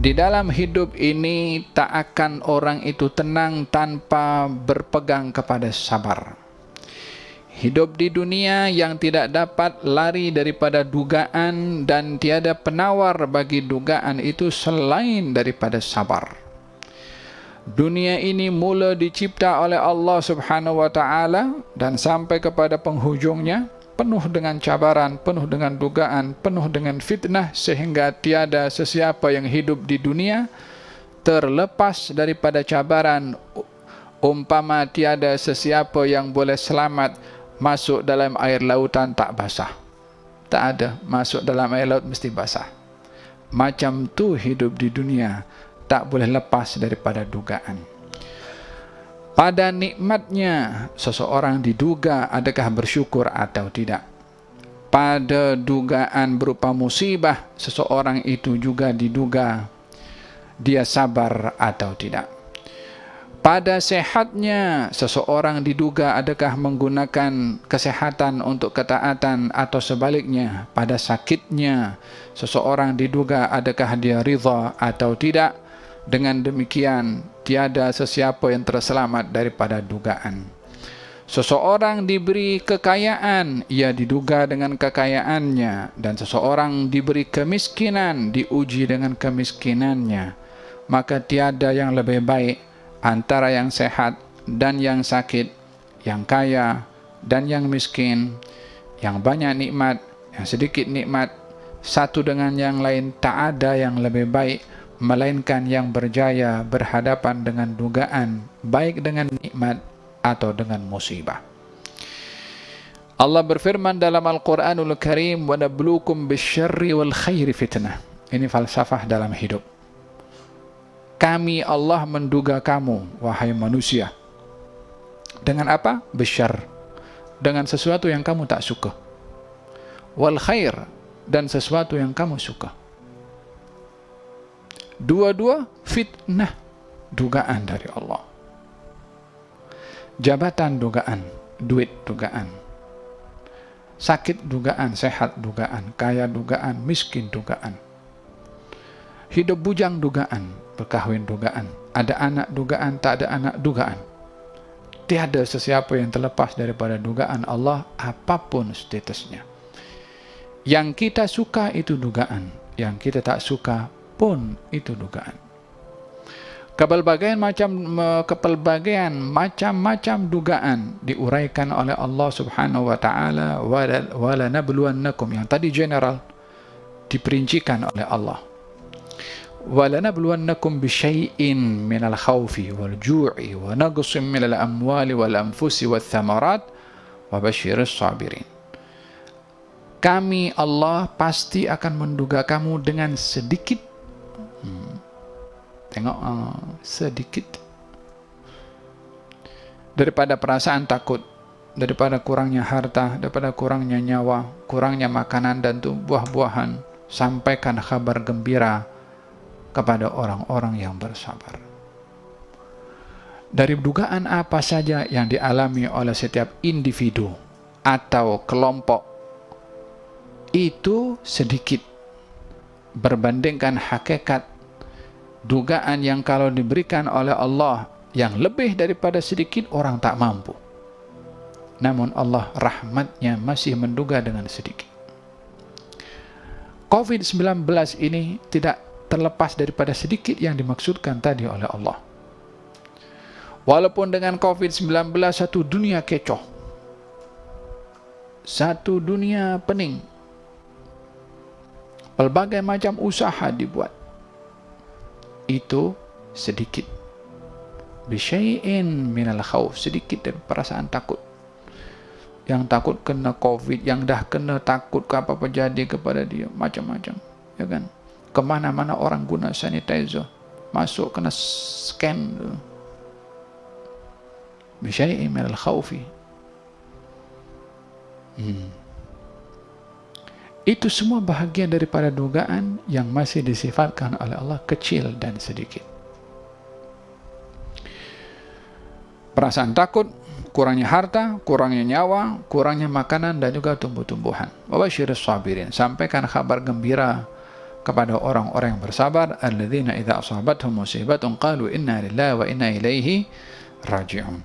Di dalam hidup ini tak akan orang itu tenang tanpa berpegang kepada sabar. Hidup di dunia yang tidak dapat lari daripada dugaan dan tiada penawar bagi dugaan itu selain daripada sabar. Dunia ini mula dicipta oleh Allah Subhanahu wa taala dan sampai kepada penghujungnya penuh dengan cabaran, penuh dengan dugaan, penuh dengan fitnah, sehingga tiada sesiapa yang hidup di dunia terlepas daripada cabaran. Umpama tiada sesiapa yang boleh selamat masuk dalam air lautan tak basah. Tak ada, masuk dalam air laut mesti basah. Macam tu hidup di dunia, tak boleh lepas daripada dugaan. Pada nikmatnya, seseorang diduga adakah bersyukur atau tidak. Pada dugaan berupa musibah, seseorang itu juga diduga dia sabar atau tidak. Pada sehatnya, seseorang diduga adakah menggunakan kesehatan untuk ketaatan atau sebaliknya. Pada sakitnya, seseorang diduga adakah dia ridha atau tidak. Dengan demikian, tiada sesiapa yang terselamat daripada dugaan. Seseorang diberi kekayaan, ia diduga dengan kekayaannya, dan seseorang diberi kemiskinan, diuji dengan kemiskinannya. Maka tiada yang lebih baik antara yang sehat dan yang sakit, yang kaya dan yang miskin, yang banyak nikmat, yang sedikit nikmat. Satu dengan yang lain tak ada yang lebih baik, melainkan yang berjaya berhadapan dengan dugaan, baik dengan nikmat atau dengan musibah. Allah berfirman dalam Al-Quranul Karim, وَنَبْلُوكُمْ بِالشَّرِّ وَالْخَيْرِ فِتْنَةً. Ini falsafah dalam hidup. Kami Allah menduga kamu, wahai manusia. Dengan apa? Bisyarr. Dengan sesuatu yang kamu tak suka. Wal khair, dan sesuatu yang kamu suka. Dua-dua fitnah, dugaan dari Allah. Jabatan dugaan, duit dugaan. Sakit dugaan, sehat dugaan, kaya dugaan, miskin dugaan. Hidup bujang dugaan, berkahwin dugaan. Ada anak dugaan, tak ada anak dugaan. Tiada sesiapa yang terlepas daripada dugaan Allah apapun statusnya. Yang kita suka itu dugaan, yang kita tak suka pun itu dugaan. Kepelbagaian macam-macam dugaan diuraikan oleh Allah Subhanahu wa taala, wala nabluwannakum, yang tadi general diperincikan oleh Allah. Wala nabluwannakum bisyai'in minal khawfi wal ju'i wa naqsin minal amwali wal anfusi wath thamarat wa basyiris sabirin. Kami Allah pasti akan menduga kamu dengan sedikit. Tengok, sedikit daripada perasaan takut, daripada kurangnya harta, daripada kurangnya nyawa, kurangnya makanan dan buah-buahan. Sampaikan kabar gembira kepada orang-orang yang bersabar. Dari dugaan apa saja yang dialami oleh setiap individu atau kelompok, itu sedikit berbandingkan hakikat dugaan yang kalau diberikan oleh Allah yang lebih daripada sedikit, orang tak mampu. Namun Allah rahmatnya masih menduga dengan sedikit. COVID-19 ini tidak terlepas daripada sedikit yang dimaksudkan tadi oleh Allah. Walaupun dengan COVID-19 satu dunia kecoh, satu dunia pening, pelbagai macam usaha dibuat, itu sedikit. Bisyai'in minal khawf, sedikit dari perasaan takut. Yang takut kena COVID, yang dah kena takut ke apa-apa jadi kepada dia, macam-macam, ya kan? Kemana-mana orang guna sanitizer, masuk kena scan. Bisyai'in minal khawfi. Itu semua bahagian daripada dugaan yang masih disifatkan oleh Allah kecil dan sedikit. Perasaan takut, kurangnya harta, kurangnya nyawa, kurangnya makanan dan juga tumbuh-tumbuhan. Wa basyiris sabirin, sampaikan kabar gembira kepada orang-orang yang bersabar, alladzina idza asabathum musibatun qalu inna lillahi wa inna ilaihi raji'un.